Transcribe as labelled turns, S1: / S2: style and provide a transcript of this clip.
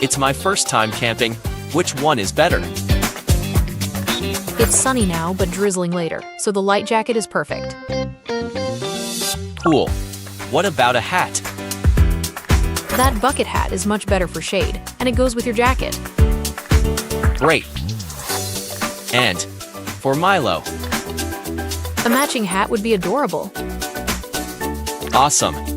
S1: It's my first time camping. Which one is better?
S2: It's sunny now, but drizzling later, so the light jacket is perfect.
S1: Cool. What about a hat?
S2: That bucket hat is much better for shade, and it goes with your jacket.
S1: Great. And for Milo.
S2: A matching hat would be adorable.
S1: Awesome.